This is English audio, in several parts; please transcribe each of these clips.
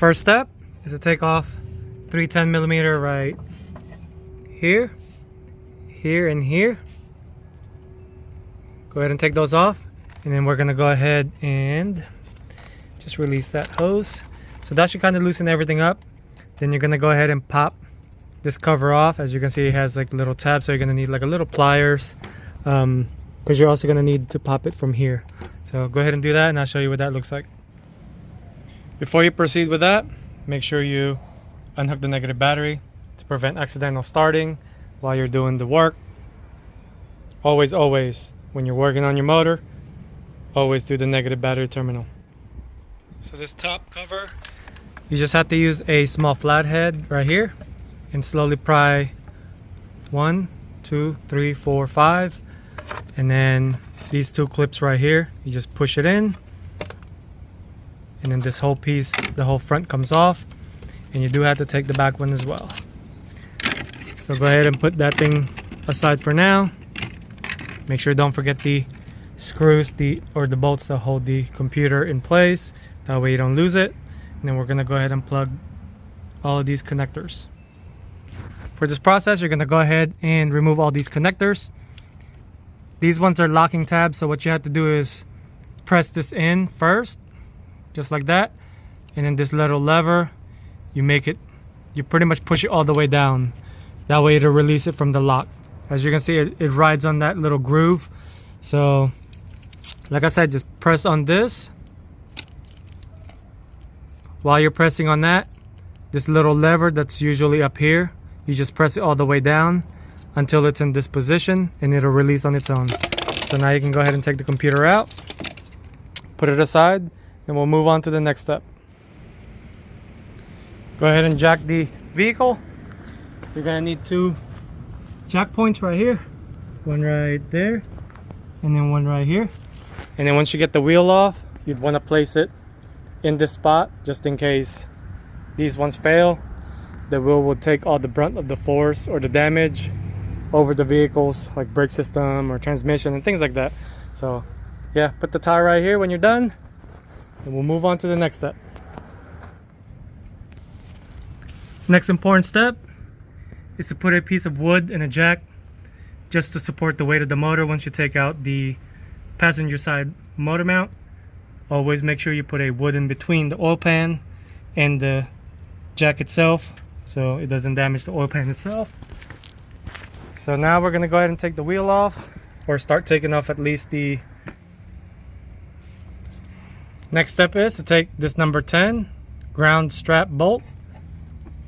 First step is to take off 3 10mm right here, here, and here. Go ahead and take those off, and then we're gonna go ahead and just release that hose. So that should kind of loosen everything up. Then you're gonna go ahead and pop this cover off. As you can see, it has like little tabs, so you're gonna need like a little pliers, because you're also gonna need to pop it from here. So go ahead and do that, and I'll show you what that looks like. Before you proceed with that, make sure you unhook the negative battery to prevent accidental starting while you're doing the work. Always, when you're working on your motor, always do the negative battery terminal. So this top cover, you just have to use a small flathead right here and slowly pry 1, 2, 3, 4, 5, and then these 2 clips right here, you just push it in, and then this whole piece, the whole front comes off, and you do have to take the back one as well. So go ahead and put that thing aside for now. Make sure don't forget the screws or the bolts that hold the computer in place, that way you don't lose it. And then we're gonna go ahead and plug all of these connectors. For this process, you're gonna go ahead and remove all these connectors. These ones are locking tabs, so what you have to do is press this in first, just like that, and then this little lever, you pretty much push it all the way down. That way it'll release it from the lock. As you can see, it rides on that little groove. So like I said, just press on this. While you're pressing on that, this little lever that's usually up here, you just press it all the way down until it's in this position, and it'll release on its own. So now you can go ahead and take the computer out, put it aside, and we'll move on to the next step. Go ahead and jack the vehicle. You're gonna need 2 jack points right here, one right there, and then one right here. And then once you get the wheel off, you'd want to place it in this spot, just in case these ones fail. The wheel will take all the brunt of the force or the damage over the vehicles, like brake system or transmission and things like that. So yeah, put the tire right here when you're done, and we'll move on to the next step. Next important step is to put a piece of wood and a jack just to support the weight of the motor. Once you take out the passenger side motor mount, always make sure you put a wood in between the oil pan and the jack itself, so it doesn't damage the oil pan itself. So now we're gonna go ahead and take the wheel off, or start taking off at least the... Next step is to take this number 10 ground strap bolt.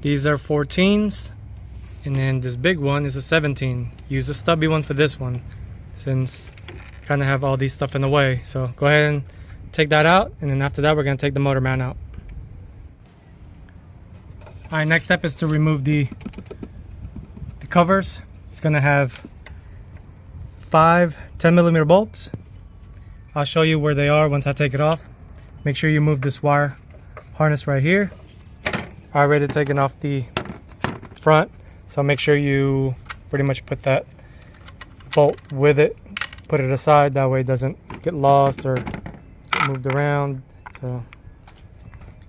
These are 14s, and then this big one is a 17. Use a stubby one for this one, since kind of have all these stuff in the way. So go ahead and take that out, and then after that we're going to take the motor mount out. Alright, next step is to remove the covers. It's going to have 5 10mm bolts. I'll show you where they are once I take it off. Make sure you move this wire harness right here. I already taken off the front, so make sure you pretty much put that bolt with it, put it aside, that way it doesn't get lost or get moved around. So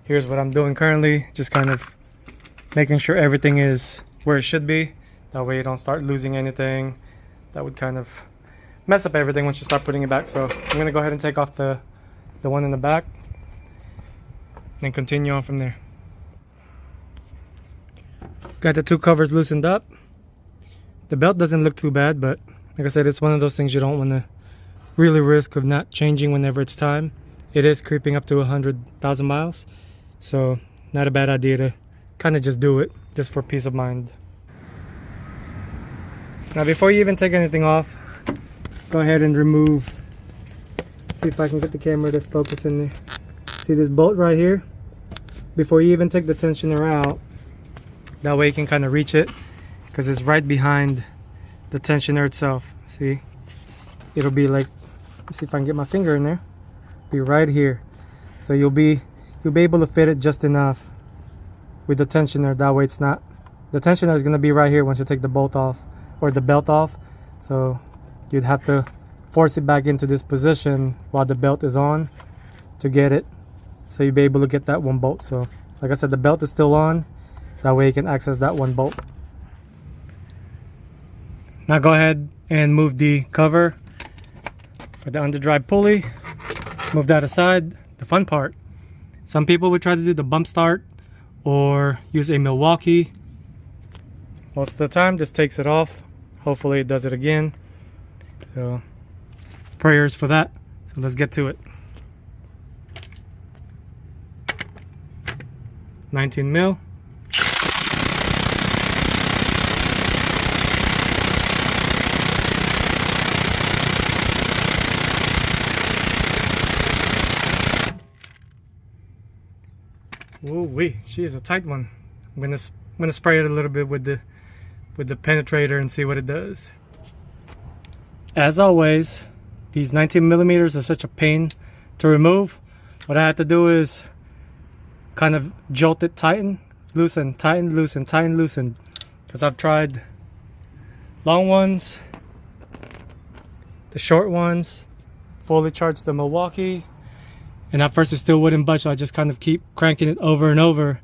here's what I'm doing currently, just kind of making sure everything is where it should be, that way you don't start losing anything. That would kind of mess up everything once you start putting it back. So I'm gonna go ahead and take off the one in the back and continue on from there. Got the 2 covers loosened up. The belt doesn't look too bad, but like I said, it's one of those things you don't want to really risk of not changing whenever it's time. It is creeping up to 100,000 miles, so not a bad idea to kind of just do it, just for peace of mind. Now before you even take anything off, go ahead and remove, see if I can get the camera to focus in there. See this bolt right here? Before you even take the tensioner out, that way you can kind of reach it, because it's right behind the tensioner itself. See, it'll be like, let's see if I can get my finger in there, be right here. So you'll be able to fit it just enough with the tensioner, that way it's not, the tensioner is going to be right here once you take the bolt off or the belt off. So you'd have to force it back into this position while the belt is on to get it, so you'll be able to get that one bolt. So Like I said, the belt is still on. That way you can access that one bolt. Now go ahead and move the cover for the underdrive pulley. Move that aside. The fun part. Some people would try to do the bump start or use a Milwaukee. Most of the time this takes it off. Hopefully it does it again. So prayers for that. So let's get to it. 19 mil. Woo wee, she is a tight one. I'm gonna spray it a little bit with the penetrator and see what it does. As always, these 19 millimeters are such a pain to remove. What I had to do is kind of jolt it, tighten, loosen, tighten, loosen, tighten, loosen. Because I've tried long ones, the short ones, fully charged the Milwaukee, and at first it still wouldn't budge, so I just kind of keep cranking it over and over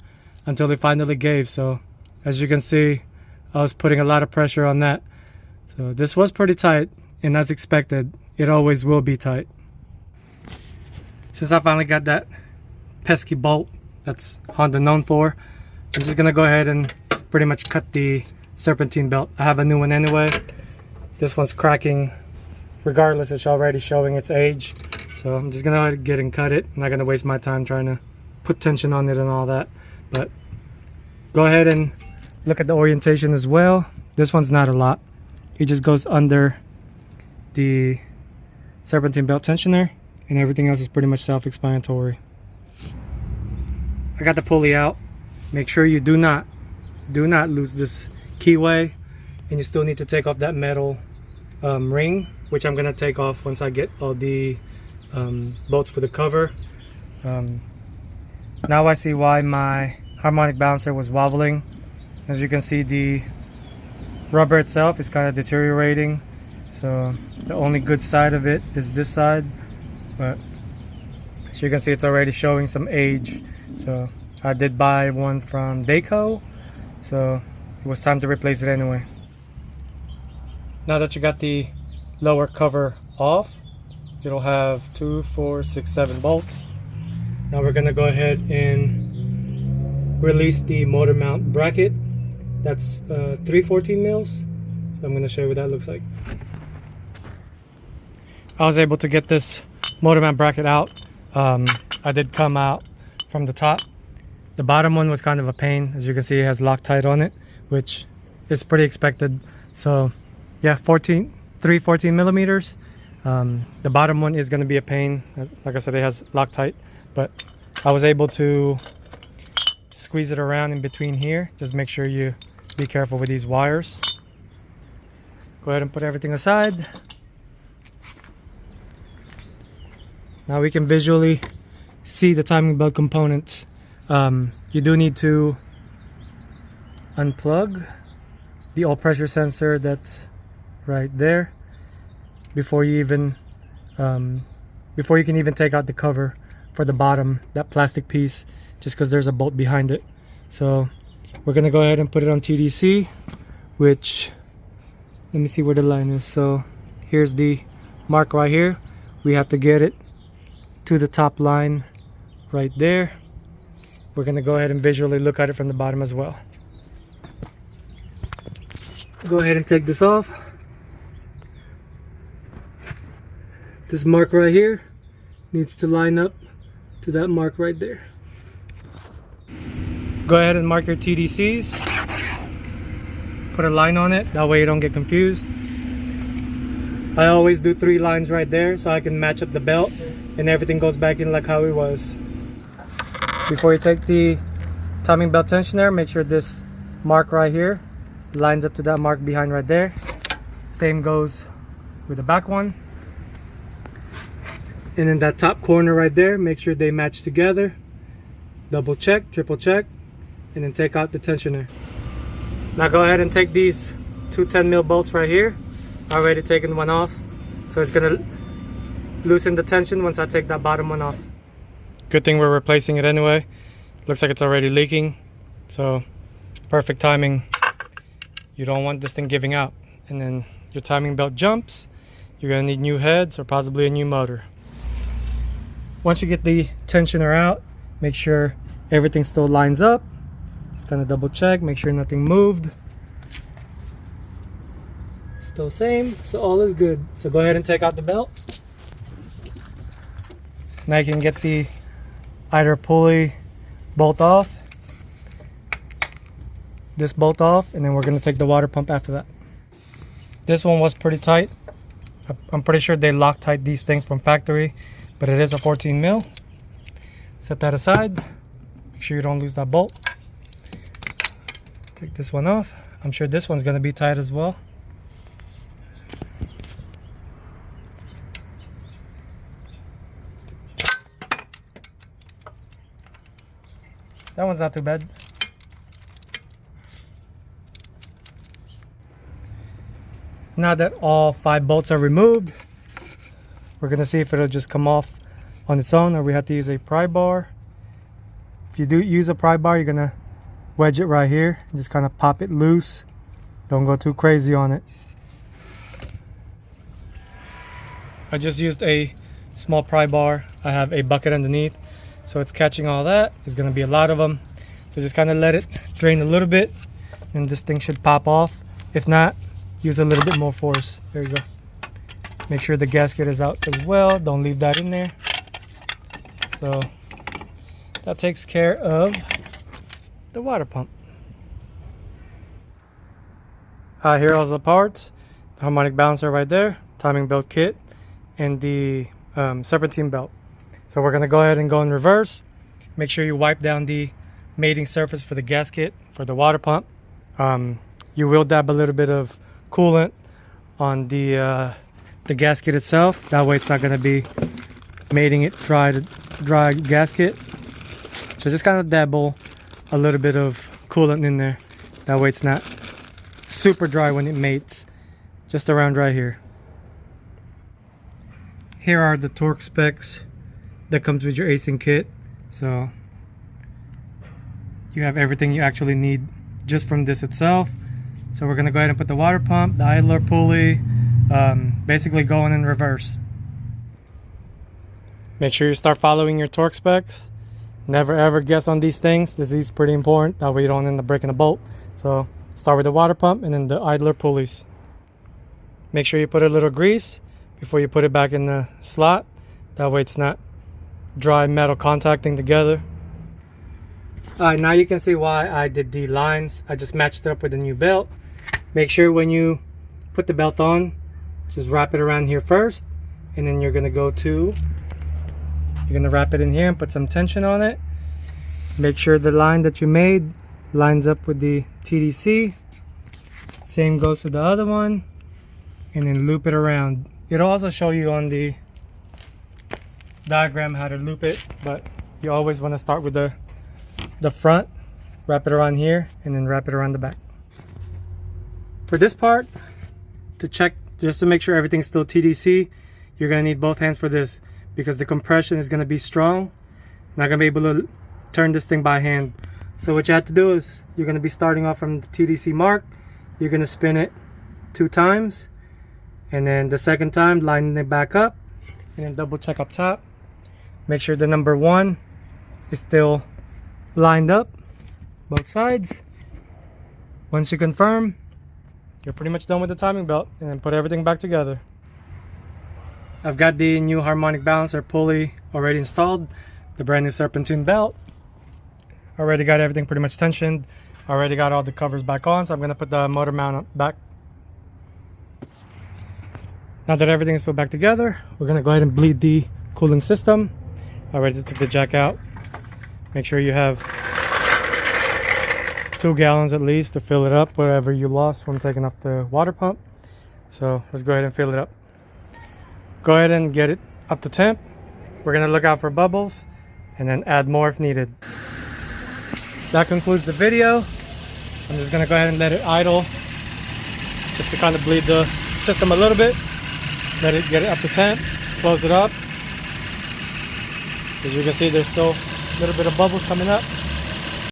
until it finally gave. So as you can see, I was putting a lot of pressure on that. So this was pretty tight, and as expected, it always will be tight. Since I finally got that pesky bolt that's Honda known for, I'm just gonna go ahead and pretty much cut the Serpentine belt. I have a new one anyway. This one's cracking regardless, it's already showing its age. So I'm just gonna get and cut it. I'm not gonna waste my time trying to put tension on it and all that. But go ahead and look at the orientation as well. This one's not a lot. It just goes under the Serpentine belt tensioner, and everything else is pretty much self-explanatory. I got the pulley out. Make sure you do not lose this keyway, and you still need to take off that metal ring, which I'm gonna take off once I get all the bolts for the cover. Now I see why my harmonic balancer was wobbling. As you can see, the rubber itself is kind of deteriorating, so the only good side of it is this side, but as you can see, it's already showing some age. So I did buy one from Dayco, so it was time to replace it anyway. Now that you got the lower cover off, it'll have 2, 4, 6, 7 bolts. Now we're gonna go ahead and release the motor mount bracket. That's 3/14 mils. So I'm gonna show you what that looks like. I was able to get this motor mount bracket out. I did come out from the top. The bottom one was kind of a pain. As you can see, it has Loctite on it, which is pretty expected. So yeah, 3/14 millimeters. The bottom one is going to be a pain. Like I said, it has Loctite, but I was able to squeeze it around in between here. Just make sure you be careful with these wires. Go ahead and put everything aside. Now we can visually see the timing belt components. You do need to unplug the all pressure sensor that's right there before you can even take out the cover for the bottom, that plastic piece, just because there's a bolt behind it. So we're gonna go ahead and put it on TDC, which, let me see where the line is. So here's the mark right here. We have to get it to the top line right there. We're gonna go ahead and visually look at it from the bottom as well. Go ahead and take this off. This mark right here needs to line up to that mark right there. Go ahead and mark your TDCs. Put a line on it, that way you don't get confused. I always do 3 lines right there so I can match up the belt and everything goes back in like how it was. Before you take the timing belt tensioner, make sure this mark right here lines up to that mark behind right there. Same goes with the back one. And in that top corner right there, make sure they match together. Double check, triple check, and then take out the tensioner. Now go ahead and take these 2 10 mil bolts right here. I already taken one off, so it's gonna loosen the tension once I take that bottom one off. Good thing we're replacing it anyway. Looks like it's already leaking, so perfect timing. You don't want this thing giving out, and then your timing belt jumps. You're gonna need new heads or possibly a new motor. Once you get the tensioner out, make sure everything still lines up. Just kind of double check, make sure nothing moved. Still same, so all is good. So go ahead and take out the belt. Now you can get the either pulley bolt off, this bolt off, and then we're going to take the water pump after that. This one was pretty tight. I'm pretty sure they Loctite these things from factory, but it is a 14 mil. Set that aside. Make sure you don't lose that bolt. Take this one off. I'm sure this one's going to be tight as well. That one's not too bad. Now that all 5 bolts are removed, we're gonna see if it'll just come off on its own or we have to use a pry bar. If you do use a pry bar, you're gonna wedge it right here and just kind of pop it loose. Don't go too crazy on it. I just used a small pry bar. I have a bucket underneath, so it's catching all that. It's gonna be a lot of them, so just kind of let it drain a little bit and this thing should pop off. If not, use a little bit more force. There you go. Make sure the gasket is out as well. Don't leave that in there. So that takes care of the water pump. Here are all the parts. The harmonic balancer right there, timing belt kit, and the serpentine belt. So we're gonna go ahead and go in reverse. Make sure you wipe down the mating surface for the gasket for the water pump. You will dab a little bit of coolant on the gasket itself. That way it's not gonna be mating it dry gasket. So just kind of dabble a little bit of coolant in there. That way it's not super dry when it mates. Just around right here. Here are the torque specs that comes with your AISIN kit. So you have everything you actually need just from this itself. So we're going to go ahead and put the water pump, the idler pulley, basically going in reverse. Make sure you start following your torque specs. Never ever guess on these things. This is pretty important. That way you don't end up breaking a bolt. So start with the water pump and then the idler pulleys. Make sure you put a little grease before you put it back in the slot. That way it's not dry metal contacting together. Alright, now you can see why I did the lines. I just matched it up with a new belt. Make sure when you put the belt on, just wrap it around here first, and then you're gonna wrap it in here and put some tension on it. Make sure the line that you made lines up with the TDC. Same goes to the other one, and then loop it around. It'll also show you on the diagram how to loop it, but you always want to start with the front, wrap it around here, and then wrap it around the back. For this part, to check, just to make sure everything's still TDC, you're going to need both hands for this because the compression is going to be strong. Not going to be able to turn this thing by hand. So what you have to do is you're going to be starting off from the TDC mark. You're going to spin it 2 times, and then the second time line it back up, and then double check up top. Make sure the number 1 is still lined up, both sides. Once you confirm, you're pretty much done with the timing belt, and then put everything back together. I've got the new harmonic balancer pulley already installed, the brand new serpentine belt. Already got everything pretty much tensioned. Already got all the covers back on, so I'm going to put the motor mount back. Now that everything is put back together, we're going to go ahead and bleed the cooling system. Already took the jack out. Make sure you have 2 gallons at least to fill it up, whatever you lost from taking off the water pump. So let's go ahead and fill it up. Go ahead and get it up to temp. We're going to look out for bubbles and then add more if needed. That concludes the video. I'm just going to go ahead and let it idle just to kind of bleed the system a little bit. Let it get it up to temp. Close it up. As you can see, there's still a little bit of bubbles coming up.